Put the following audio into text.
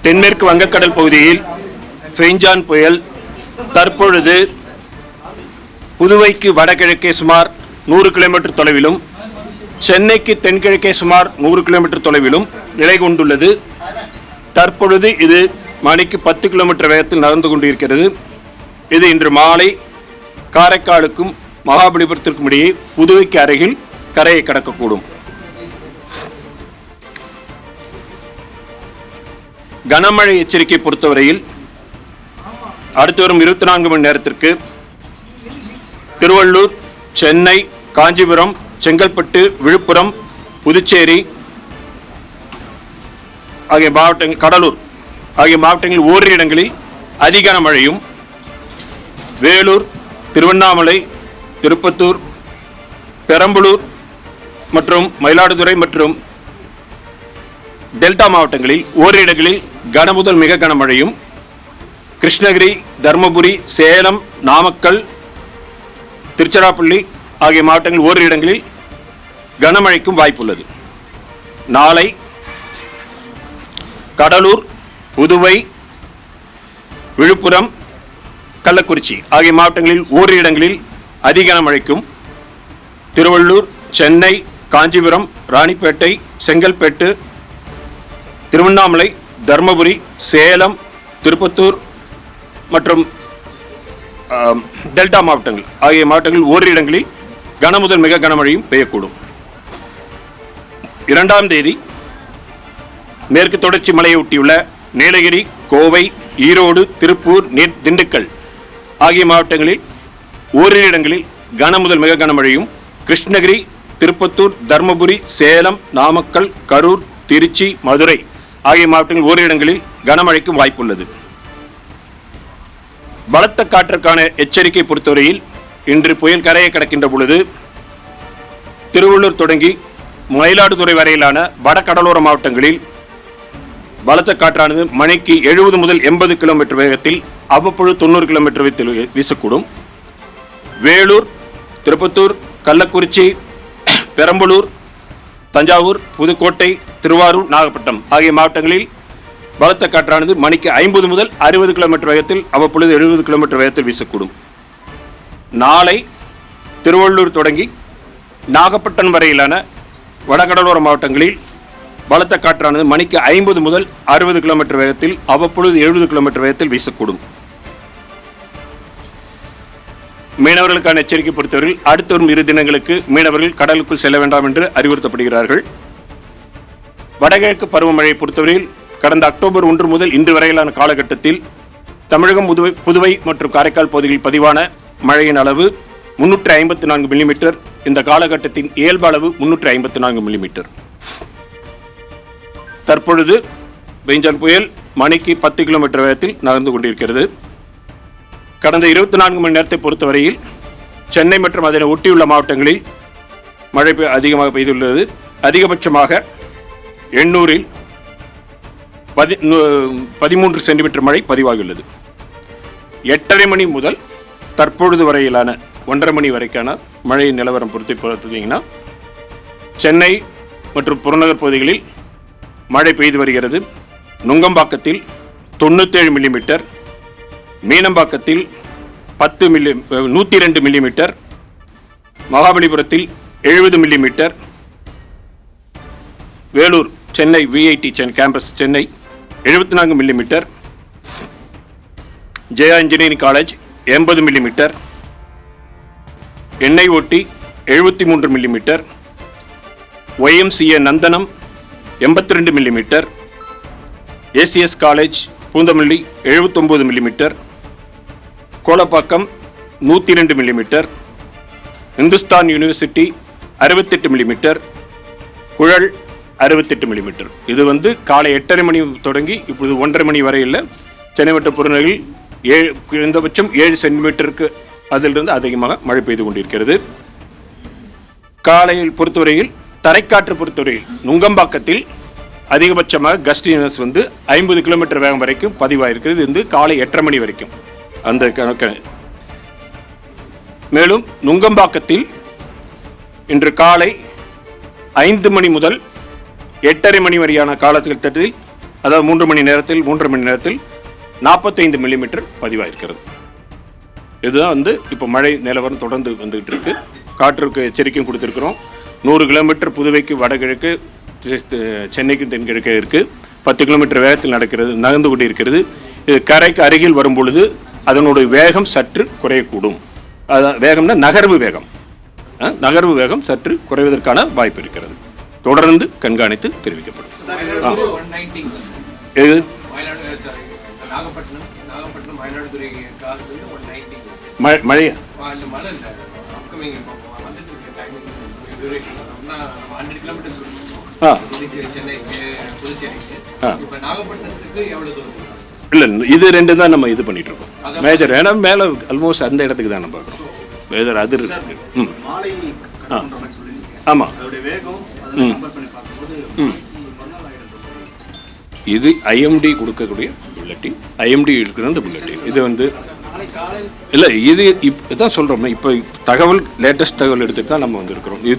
தென்மேற்கு வங்கக்கடல் பகுதியில் ஃபெய்ஞ்சான் புயல் தற்பொழுது புதுவைக்கு வடகிழக்கே சுமார் 100 கிலோமீட்டர் தொலைவிலும் சென்னைக்கு தென்கிழக்கே சுமார் 100 கிலோமீட்டர் தொலைவிலும் நிலை கொண்டுள்ளது. தற்பொழுது இது மணிக்கு 10 கிலோமீட்டர் வேகத்தில் நகர்ந்து கொண்டிருக்கிறது. இது இன்று மாலை காரைக்காலுக்கும் மகாபலிபுரத்திற்கும் இடையே புதுவைக்கு அருகில் கரையை கடக்கக்கூடும். கனமழை எச்சரிக்கை பொறுத்தவரையில் அடுத்து வரும் 24 மணி நேரத்திற்கு திருவள்ளூர், சென்னை, காஞ்சிபுரம், செங்கல்பட்டு, விழுப்புரம், புதுச்சேரி ஆகிய மாவட்டங்கள், கடலூர் ஆகிய மாவட்டங்களில் ஓரிரு இடங்களில் அதிக மழையும், வேலூர், திருவண்ணாமலை, திருப்பத்தூர், பெரம்பலூர் மற்றும் மயிலாடுதுறை மற்றும் டெல்டா மாவட்டங்களில் ஓரிரு இடங்களில் கனமுதல் மிக கனமழையும், கிருஷ்ணகிரி, தருமபுரி, சேலம், நாமக்கல், திருச்சிராப்பள்ளி ஆகிய மாவட்டங்களில் ஓரிரு இடங்களில் கனமழைக்கும் வாய்ப்புள்ளது. நாளை கடலூர், புதுவை, விழுப்புரம், கள்ளக்குறிச்சி ஆகிய மாவட்டங்களில் ஓரிரு இடங்களில் அதிக கனமழைக்கும், திருவள்ளூர், சென்னை, காஞ்சிபுரம், ராணிப்பேட்டை, செங்கல்பட்டு, திருவண்ணாமலை, தருமபுரி, சேலம், திருப்பத்தூர் மற்றும் டெல்டா மாவட்டங்கள் ஆகிய மாவட்டங்களில் ஓரிரு இடங்களில் கனமுதல் மிக கனமழையும் பெய்யக்கூடும். 2ஆம் தேதி மேற்கு தொடர்ச்சி மலையை ஒட்டியுள்ள நீலகிரி, கோவை, ஈரோடு, திருப்பூர், திண்டுக்கல் ஆகிய மாவட்டங்களில் ஓரிரு இடங்களில் கனமுதல் மிக கனமழையும், கிருஷ்ணகிரி, திருப்பத்தூர், தருமபுரி, சேலம், நாமக்கல், கரூர், திருச்சி, மதுரை ஆகிய மாவட்டங்களில் ஓரிரு இடங்களில் கனமழைக்கும் வாய்ப்புள்ளது. பலத்த காற்றுக்கான எச்சரிக்கை பொறுத்தவரையில் இன்று புயல் கரையை கடக்கின்ற பொழுது திருவள்ளூர் தொடங்கி மயிலாடுதுறை வரையிலான வடகடலோர மாவட்டங்களில் பலத்த காற்றானது மணிக்கு 70 முதல் 80 கிலோமீட்டர் வேகத்தில் அவ்வப்பொழுது 90 கிலோமீட்டர் வேகத்தில் வீசக்கூடும். வேலூர், திருப்பத்தூர், கள்ளக்குறிச்சி, பெரம்பலூர், தஞ்சாவூர், புதுக்கோட்டை, திருவாரூர், நாகப்பட்டினம் ஆகிய மாவட்டங்களில் பலத்த காற்றானது மணிக்கு 50 முதல் 60 கிலோமீட்டர் வேகத்தில் அவ்வப்பொழுது 70 கிலோமீட்டர் வேகத்தில் வீசக்கூடும். நாளை திருவள்ளூர் தொடங்கி நாகப்பட்டினம் வரையிலான வடகடலோர மாவட்டங்களில் பலத்த காற்றானது மணிக்கு 50 முதல் 60 கிலோமீட்டர் வேகத்தில் அவ்வப்பொழுது 70 கிலோமீட்டர் வேகத்தில் வீசக்கூடும். மீனவர்களுக்கான எச்சரிக்கை பொறுத்தவரையில் அடுத்து வரும் 2 தினங்களுக்கு மீனவர்கள் கடலுக்குள் செல்ல வேண்டாம் என்று அறிவுறுத்தப்படுகிறார்கள். வடகிழக்கு பருவமழையை பொறுத்தவரையில் கடந்த அக்டோபர் 1 முதல் இன்று வரையிலான காலகட்டத்தில் தமிழகம், புதுவை மற்றும் காரைக்கால் பகுதிகளில் பதிவான மழையின் அளவு 354 மில்லிமீட்டர். இந்த காலகட்டத்தின் இயல்பு அளவு 354 மில்லிமீட்டர். தற்பொழுது பெய்ஞ்சான் புயல் மணிக்கு 10 கிலோமீட்டர் வேகத்தில் நகர்ந்து கொண்டிருக்கிறது. கடந்த 24 மணி நேரத்தை பொறுத்தவரையில் சென்னை மற்றும் அதனை ஒட்டியுள்ள மாவட்டங்களில் மழை அதிகமாக பெய்துள்ளது. அதிகபட்சமாக எண்ணூரில் 13 சென்டிமீட்டர் மழை பதிவாகியுள்ளது. 8:30 மணி முதல் தற்பொழுது வரையிலான 1:30 மணி வரைக்கான மழை நிலவரம் பொறுத்தீங்கன்னா சென்னை மற்றும் புறநகர் பகுதிகளில் மழை பெய்து வருகிறது. நுங்கம்பாக்கத்தில் 97 மில்லிமீட்டர், மீனம்பாக்கத்தில் 102 மில்லிமீட்டர், மகாபலிபுரத்தில் 70 millimetre, Vellore, Chennai VIT campus Chennai 74 millimetre, Jaya engineering college 80 millimetre, எண்ணெய் ஓட்டி 73 millimetre, YMCA Nandanam 82 millimetre, ACS college Poonamallee 79 millimetre, Kolappakkam 102 millimetre, Hindustan university 68 millimetre, குழல் 68 மில்லிமீட்டர். இது காலை 8:30 மணி தொடங்கி இப்போது 1:30 மணி வரையில் சென்னை மற்றும் புறநகரில் குறைந்தபட்சம் 7 சென்டிமீட்டருக்கு அதிலிருந்து அதிகமாக மழை பெய்து கொண்டிருக்கிறது. காலையில் பொறுத்தவரையில் தரைக்காற்று பொறுத்தவரையில் நுங்கம்பாக்கத்தில் அதிகபட்சமாக கஸ்டினஸ் 50 கிலோமீட்டர் வேகம் வரைக்கும் பதிவாயிருக்கிறது. இது காலை 8:30 மணி வரைக்கும் அந்த கணக்கு. மேலும் நுங்கம்பாக்கத்தில் இன்று காலை 5 மணி முதல் 8:30 மணி வரையான காலகட்டத்தில் அதாவது 3.5 மணி நேரத்தில் 45 மில்லிமீட்டர் பதிவாயிருக்கிறது. இதுதான் வந்து இப்போ மழை நிலவரம் தொடர்ந்து வந்துகிட்டு இருக்கு. காற்றுக்கு எச்சரிக்கையும் கொடுத்துருக்குறோம். 100 கிலோமீட்டர் புதுவைக்கு வடகிழக்கு, சென்னைக்கு தென்கிழக்கு இருக்குது. 10 கிலோமீட்டர் வேகத்தில் நகர்ந்து கொண்டு இருக்கிறது. இது கரைக்கு அருகில் வரும் பொழுது அதனுடைய வேகம் சற்று குறையக்கூடும். அதான் வேகம்னா நகர்வு வேகம் சற்று குறைவதற்கான வாய்ப்பு இருக்கிறது. தொடர்ந்து கண்காணித்து தெரிவிக்கப்படும். மழையா இல்லை, இது ரெண்டு தான் நம்ம இது பண்ணிட்டு இருக்கோம். மேஜர் ஏன்னா மேலே ஆல்மோஸ்ட் அந்த இடத்துக்கு தான் நம்ம பார்க்குறோம். மேஜர் அது இருக்கு. ஆமாம். இது ஐஎம்டி கொடுக்கக்கூடிய புல்லட்டின். ஐஎம்டி இருக்கிற அந்த புல்லட்டின் இது வந்து இல்லை, இது இப்போ தான் சொல்கிறோம். இப்போ லேட்டஸ்ட் தகவல் எடுத்துட்டு தான் நம்ம வந்துருக்கிறோம். இது